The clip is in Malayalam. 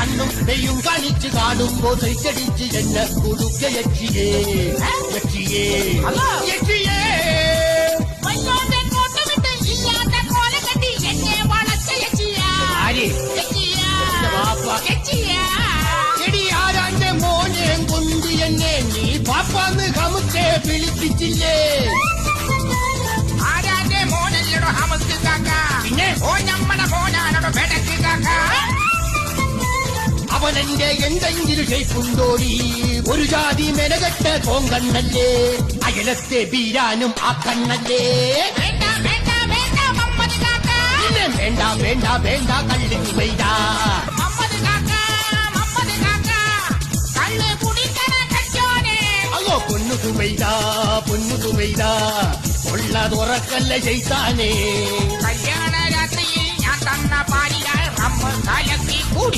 കണ്ണും പെയ്യും കാണിച്ച് കാണുമ്പോ സൈറ്റടിച്ച് എന്നെ കുടുക്ക യക്ഷിയേ യക്ഷിയേ യക്ഷിയേ എടി ആരാന്റെ മോനെ കൊന്തി എന്നെ നീ പാപ്പാന്ന് കമുക്കെ വിളിപ്പിച്ചില്ലേ? ആരാന്റെ മോനല്ലടോ ഹമസ് കാക്ക, പിന്നെ ഓ നമ്മടെ മോനാണോ ബെടക്ക് കാക്ക. അവനെന്റെ എന്തെങ്കിലും ഷേപ്പുണ്ടോടി? ഒരു ജാതി മെനകെട്ട കോങ്കണ്ണല്ലേ, അയലത്തെ ബീരാനും ആ കണ്ണല്ലേ. വേണ്ട വേണ്ട വേണ്ട മമ്മദ് കാക്ക, പിന്നെ വേണ്ട വേണ്ട വേണ്ട കള്ളിക്ക് വൈദ മമ്മദ് കാക്ക, മമ്മദ് കാക്ക, കള്ള് കുടിക്കണ കച്ചോനെ. അയ്യോ പൊന്നു തുവൈദ ഉള്ള തുറക്കല്ല ചെയ്താനേ. കല്യാണ രാത്രിയിൽ ഞാൻ തന്ന പാലിയാൽ റമ്മ കലക്കി കൂടി.